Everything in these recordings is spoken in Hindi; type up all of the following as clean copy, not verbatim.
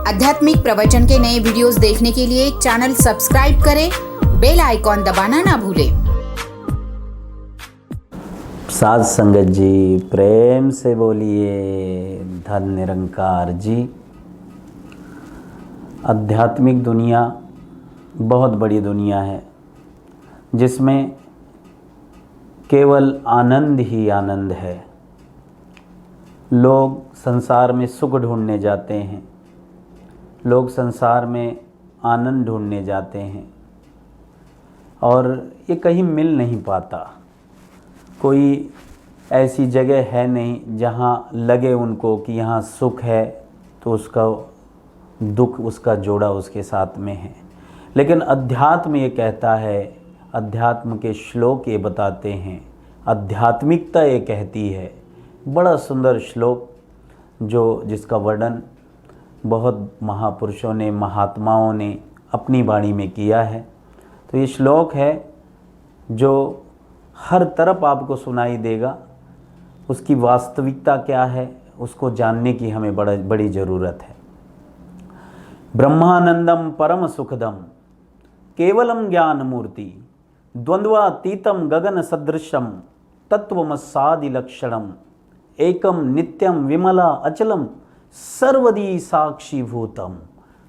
आध्यात्मिक प्रवचन के नए वीडियोस देखने के लिए चैनल सब्सक्राइब करें, बेल आइकॉन दबाना ना भूलें। साध संगत जी प्रेम से बोलिए धन निरंकार जी। आध्यात्मिक दुनिया बहुत बड़ी दुनिया है जिसमें केवल आनंद ही आनंद है। लोग संसार में सुख ढूंढने जाते हैं, लोग संसार में आनंद ढूंढने जाते हैं और ये कहीं मिल नहीं पाता। कोई ऐसी जगह है नहीं जहाँ लगे उनको कि यहाँ सुख है तो उसका दुख, उसका जोड़ा उसके साथ में है। लेकिन अध्यात्म ये कहता है, अध्यात्म के श्लोक ये बताते हैं, आध्यात्मिकता ये कहती है। बड़ा सुंदर श्लोक जिसका वर्णन बहुत महापुरुषों ने, महात्माओं ने अपनी वाणी में किया है। तो ये श्लोक है जो हर तरफ आपको सुनाई देगा। उसकी वास्तविकता क्या है उसको जानने की हमें बड़ी ज़रूरत है। ब्रह्मानंदम परम सुखदम केवलम ज्ञान मूर्ति द्वंद्वातीतम गगन सदृशम तत्वमसादि लक्षणम एकम नित्यम विमला अचलम सर्वदी साक्षीभूतम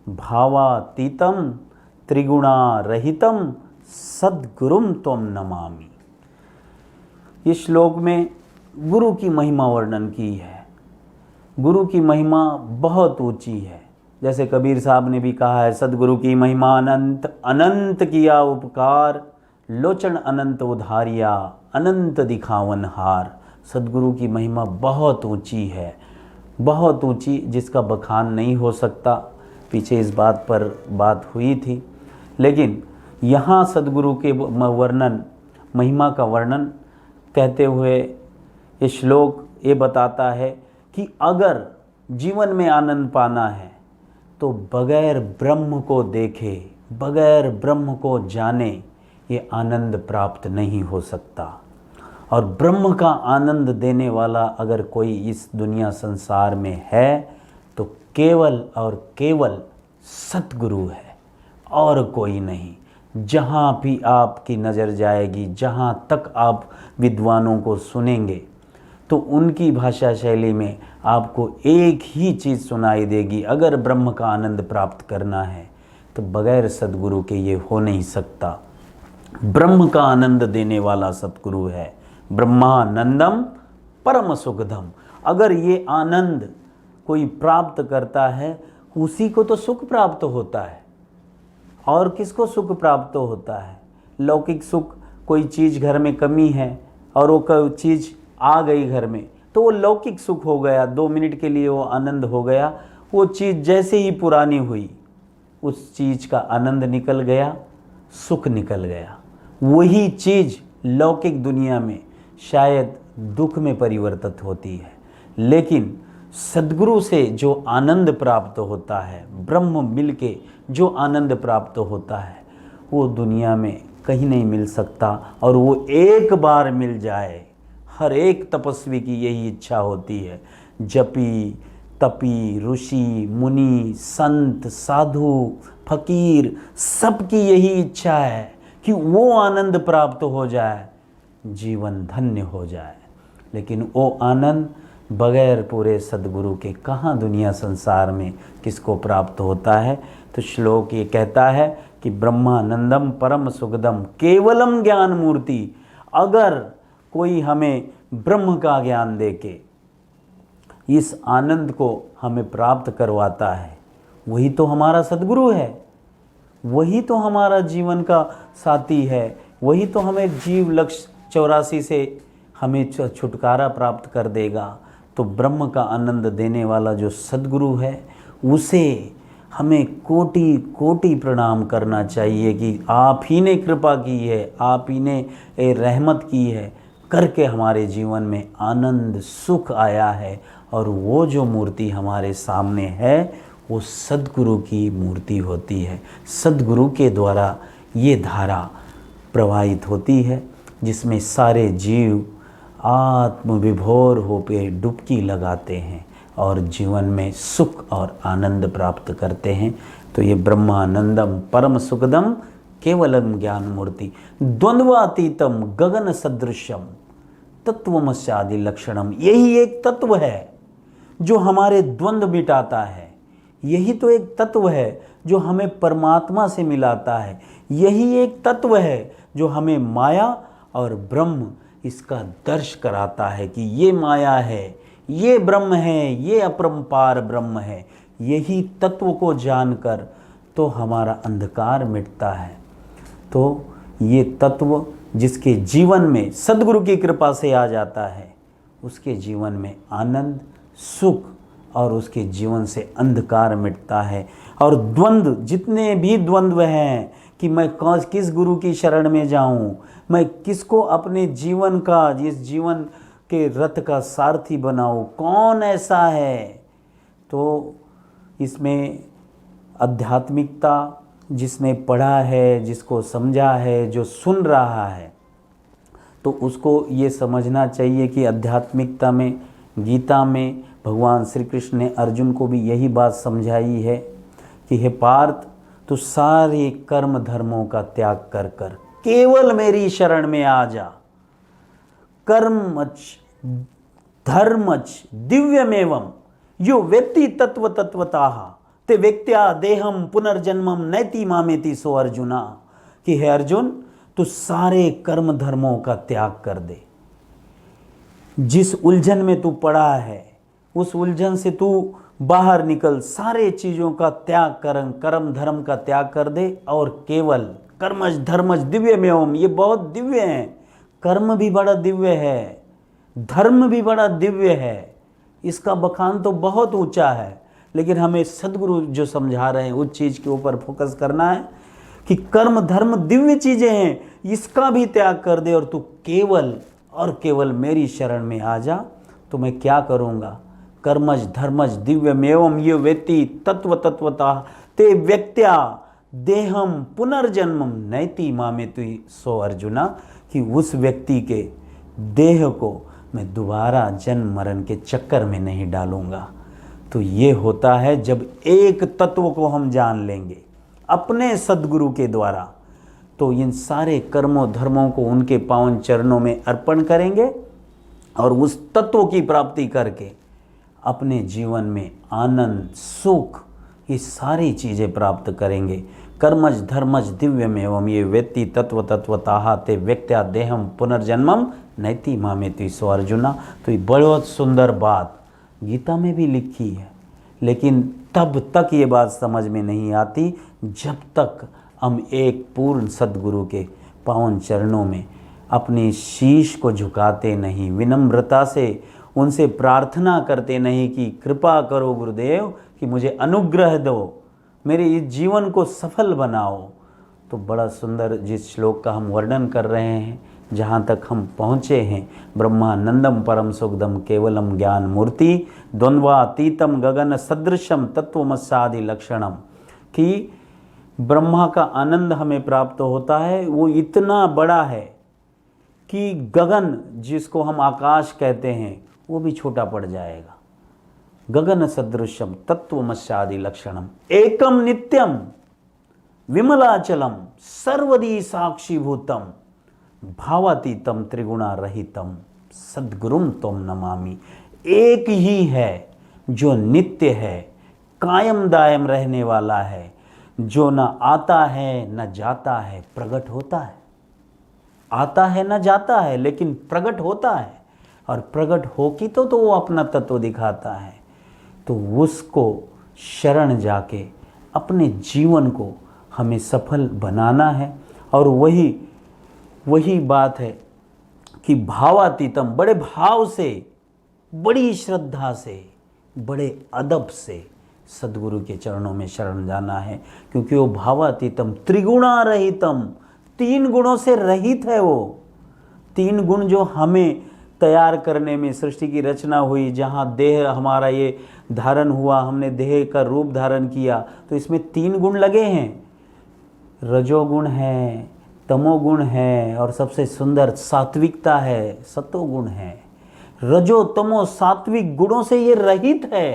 भावातीतम त्रिगुणा रहितम सद्गुरुम त्वम नमामि। इस श्लोक में गुरु की महिमा वर्णन की है। गुरु की महिमा बहुत ऊंची है। जैसे कबीर साहब ने भी कहा है, सद्गुरु की महिमा अनंत, अनंत किया उपकार, लोचन अनंत उधारिया, अनंत दिखावन हार। सद्गुरु की महिमा बहुत ऊंची है, बहुत ऊंची, जिसका बखान नहीं हो सकता। पीछे इस बात पर बात हुई थी। लेकिन यहाँ सद्गुरु के वर्णन, महिमा का वर्णन कहते हुए ये श्लोक ये बताता है कि अगर जीवन में आनंद पाना है तो बगैर ब्रह्म को देखे, बगैर ब्रह्म को जाने ये आनंद प्राप्त नहीं हो सकता। और ब्रह्म का आनंद देने वाला अगर कोई इस दुनिया संसार में है तो केवल और केवल सतगुरु है और कोई नहीं। जहाँ भी आपकी नज़र जाएगी, जहाँ तक आप विद्वानों को सुनेंगे तो उनकी भाषा शैली में आपको एक ही चीज़ सुनाई देगी। अगर ब्रह्म का आनंद प्राप्त करना है तो बगैर सद्गुरु के ये हो नहीं सकता। ब्रह्म का आनंद देने वाला सतगुरु है। ब्रह्मानंदम परम सुखदम। अगर ये आनंद कोई प्राप्त करता है उसी को तो सुख प्राप्त होता है। और किसको सुख प्राप्त होता है? लौकिक सुख, कोई चीज़ घर में कमी है और वो कोई चीज़ आ गई घर में तो वो लौकिक सुख हो गया, 2 मिनट के लिए वो आनंद हो गया। वो चीज़ जैसे ही पुरानी हुई उस चीज़ का आनंद निकल गया, सुख निकल गया। वही चीज़ लौकिक दुनिया में शायद दुख में परिवर्तित होती है। लेकिन सद्गुरु से जो आनंद प्राप्त होता है, ब्रह्म मिल के जो आनंद प्राप्त होता है, वो दुनिया में कहीं नहीं मिल सकता। और वो एक बार मिल जाए, हर एक तपस्वी की यही इच्छा होती है। जपी तपी ऋषि मुनि संत साधु फकीर सबकी यही इच्छा है कि वो आनंद प्राप्त हो जाए, जीवन धन्य हो जाए। लेकिन वो आनंद बगैर पूरे सद्गुरु के कहाँ दुनिया संसार में किसको प्राप्त होता है? तो श्लोक ये कहता है कि ब्रह्मानंदम परम सुखदम केवलम ज्ञान मूर्ति। अगर कोई हमें ब्रह्म का ज्ञान देके इस आनंद को हमें प्राप्त करवाता है, वही तो हमारा सद्गुरु है, वही तो हमारा जीवन का साथी है, वही तो हमें जीव लक्ष्य 84 से हमें छुटकारा प्राप्त कर देगा। तो ब्रह्म का आनंद देने वाला जो सद्गुरु है उसे हमें कोटि कोटि प्रणाम करना चाहिए कि आप ही ने कृपा की है, आप ही ने रहमत की है करके हमारे जीवन में आनंद सुख आया है। और वो जो मूर्ति हमारे सामने है वो सद्गुरु की मूर्ति होती है। सद्गुरु के द्वारा ये धारा प्रवाहित होती है जिसमें सारे जीव आत्म विभोर हो पे डुबकी लगाते हैं। और जीवन में सुख और आनंद प्राप्त करते हैं। तो ये ब्रह्मानंदम परम सुखदम केवलम ज्ञान मूर्ति द्वंद्वातीतम गगन सदृशम तत्वमस्यादि लक्षणम, यही एक तत्व है जो हमारे द्वंद्व मिटाता है। यही तो एक तत्व है जो हमें परमात्मा से मिलाता है। यही एक तत्व है जो हमें माया और ब्रह्म इसका दर्श कराता है कि ये माया है, ये ब्रह्म है, ये अपरंपार ब्रह्म है। यही तत्व को जानकर तो हमारा अंधकार मिटता है। तो ये तत्व जिसके जीवन में सद्गुरु की कृपा से आ जाता है, उसके जीवन में आनंद, सुख और उसके जीवन से अंधकार मिटता है। और द्वंद्व, जितने भी द्वंद्व हैं कि मैं किस गुरु की शरण में जाऊं, मैं किसको अपने जीवन का, जिस जीवन के रथ का सारथी बनाऊं, कौन ऐसा है, तो इसमें आध्यात्मिकता जिसने पढ़ा है, जिसको समझा है, जो सुन रहा है, तो उसको ये समझना चाहिए कि आध्यात्मिकता में, गीता में भगवान श्री कृष्ण ने अर्जुन को भी यही बात समझाई है कि हे पार्थ, तू सारे कर्म धर्मों का त्याग कर कर केवल मेरी शरण में आ जा। कर्मच धर्मच दिव्यमेवं यो व्यक्ति तत्व तत्वतः ते व्यक्त्या देहम पुनर्जन्मम नैति मामेति सो अर्जुना, कि हे अर्जुन, तू सारे कर्म धर्मों का त्याग कर दे। जिस उलझन में तू पड़ा है उस उलझन से तू बाहर निकल, सारे चीज़ों का त्याग कर, कर्म धर्म का त्याग कर दे और केवल कर्मज धर्मज दिव्यमेवं, ये बहुत दिव्य है। कर्म भी बड़ा दिव्य है, धर्म भी बड़ा दिव्य है, इसका बखान तो बहुत ऊंचा है। लेकिन हमें सद्गुरु जो समझा रहे हैं उस चीज़ के ऊपर फोकस करना है कि कर्म धर्म दिव्य चीज़ें हैं, इसका भी त्याग कर दे और तू केवल और केवल मेरी शरण में आ जा। तो मैं क्या करूँगा? कर्मज धर्मज दिव्यमेवं ये व्यक्ति तत्व तत्वतः ते व्यक्त्या देहम पुनर्जन्मम नैति मामेति सो अर्जुना, कि उस व्यक्ति के देह को मैं दोबारा जन्म मरण के चक्कर में नहीं डालूंगा। तो ये होता है जब एक तत्व को हम जान लेंगे अपने सद्गुरु के द्वारा, तो इन सारे कर्मों धर्मों को उनके पावन चरणों में अर्पण करेंगे और उस तत्व की प्राप्ति करके अपने जीवन में आनंद, सुख, ये सारी चीज़ें प्राप्त करेंगे। कर्मज धर्मज दिव्यमेवं ये व्यक्ति तत्व तत्वतः ते व्यक्त्या देहम पुनर्जन्मम नैति मामेति सो अर्जुना। तो ये बहुत सुंदर बात गीता में भी लिखी है, लेकिन तब तक ये बात समझ में नहीं आती जब तक हम एक पूर्ण सद्गुरु के पावन चरणों में अपनी शीश को झुकाते नहीं, विनम्रता से उनसे प्रार्थना करते नहीं कि कृपा करो गुरुदेव कि मुझे अनुग्रह दो, मेरे इस जीवन को सफल बनाओ। तो बड़ा सुंदर जिस श्लोक का हम वर्णन कर रहे हैं, जहाँ तक हम पहुँचे हैं, ब्रह्मानंदम परम सुखदम केवलम ज्ञान मूर्ति द्वंद्वातीतम गगन सदृशम तत्वमस्यादि लक्षणम, कि ब्रह्मा का आनंद हमें प्राप्त होता है। वो इतना बड़ा है कि गगन, जिसको हम आकाश कहते हैं, वो भी छोटा पड़ जाएगा। गगन सदृशम तत्वमस्यादि लक्षणम एकम नित्यम विमलाचलम सर्वदी साक्षीभूतम भावातीतम त्रिगुणा रहितम सद्गुरुम त्वं नमामि। एक ही है जो नित्य है, कायम दायम रहने वाला है, जो न आता है न जाता है, प्रकट होता है। आता है न जाता है, लेकिन प्रकट होता है, और प्रकट हो की तो वो अपना तत्व दिखाता है। तो उसको शरण जाके अपने जीवन को हमें सफल बनाना है। और वही बात है कि भावातीतम, बड़े भाव से, बड़ी श्रद्धा से, बड़े अदब से सद्गुरु के चरणों में शरण जाना है, क्योंकि वो भावातीतम त्रिगुणा रहितम, 3 गुणों से रहित है। वो 3 गुण जो हमें तैयार करने में सृष्टि की रचना हुई, जहाँ देह हमारा ये धारण हुआ, हमने देह का रूप धारण किया, तो इसमें 3 गुण लगे हैं। रजोगुण है, तमोगुण है, और सबसे सुंदर सात्विकता है, सतोगुण है। रजो तमो सात्विक गुणों से ये रहित है,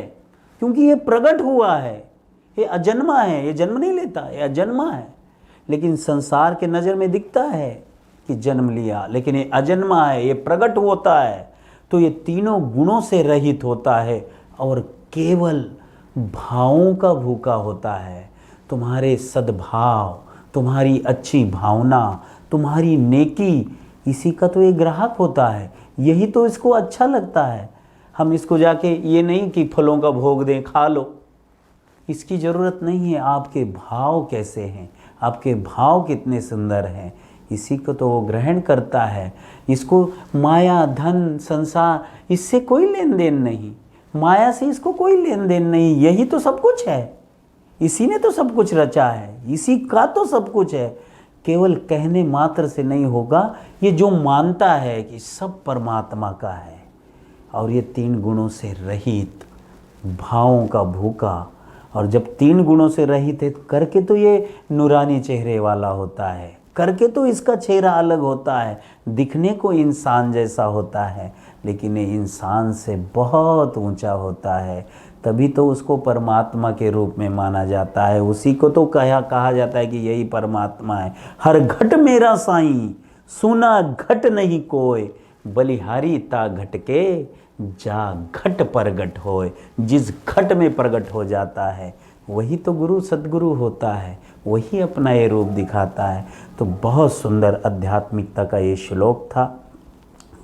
क्योंकि ये प्रकट हुआ है, ये अजन्मा है, ये जन्म नहीं लेता, ये अजन्मा है। लेकिन संसार के नज़र में दिखता है कि जन्म लिया, लेकिन ये अजन्मा है, ये प्रकट होता है। तो ये तीनों गुणों से रहित होता है और केवल भावों का भूखा होता है। तुम्हारे सद्भाव, तुम्हारी अच्छी भावना, तुम्हारी नेकी, इसी का तो ये ग्राहक होता है, यही तो इसको अच्छा लगता है। हम इसको जाके ये नहीं कि फलों का भोग दें, खा लो, इसकी ज़रूरत नहीं है। आपके भाव कैसे हैं, आपके भाव कितने सुंदर हैं, इसी को तो वो ग्रहण करता है। इसको माया, धन, संसार, इससे कोई लेन देन नहीं, माया से इसको कोई लेन देन नहीं। यही तो सब कुछ है, इसी ने तो सब कुछ रचा है, इसी का तो सब कुछ है। केवल कहने मात्र से नहीं होगा, ये जो मानता है कि सब परमात्मा का है और ये तीन गुणों से रहित, भावों का भूखा। और जब तीन गुणों से रहित है, करके तो ये नूरानी चेहरे वाला होता है, करके तो इसका चेहरा अलग होता है, दिखने को इंसान जैसा होता है, लेकिन ये इंसान से बहुत ऊंचा होता है। तभी तो उसको परमात्मा के रूप में माना जाता है। उसी को तो कहा जाता है कि यही परमात्मा है। हर घट मेरा साईं, सुना घट नहीं कोय, बलिहारी ता घट के जा घट प्रगट होए। जिस घट में प्रगट हो जाता है वही तो गुरु सद्गुरु होता है, वही अपना ये रूप दिखाता है। तो बहुत सुंदर आध्यात्मिकता का ये श्लोक था,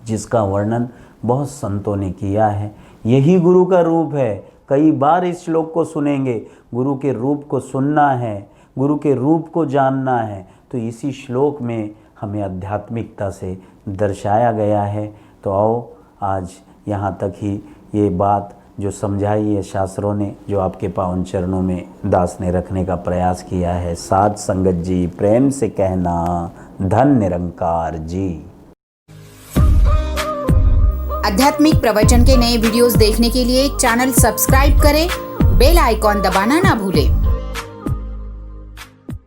जिसका वर्णन बहुत संतों ने किया है। यही गुरु का रूप है। कई बार इस श्लोक को सुनेंगे। गुरु के रूप को सुनना है, गुरु के रूप को जानना है, तो इसी श्लोक में हमें आध्यात्मिकता से दर्शाया गया है। तो आओ आज यहाँ तक ही ये बात जो समझाई है शास्त्रों ने, जो आपके पावन चरणों में दास ने रखने का प्रयास किया है। साध संगत जी, प्रेम से कहना धन निरंकार जी। आध्यात्मिक प्रवचन के नए वीडियोस देखने के लिए चैनल सब्सक्राइब करें, बेल आइकॉन दबाना ना भूलें।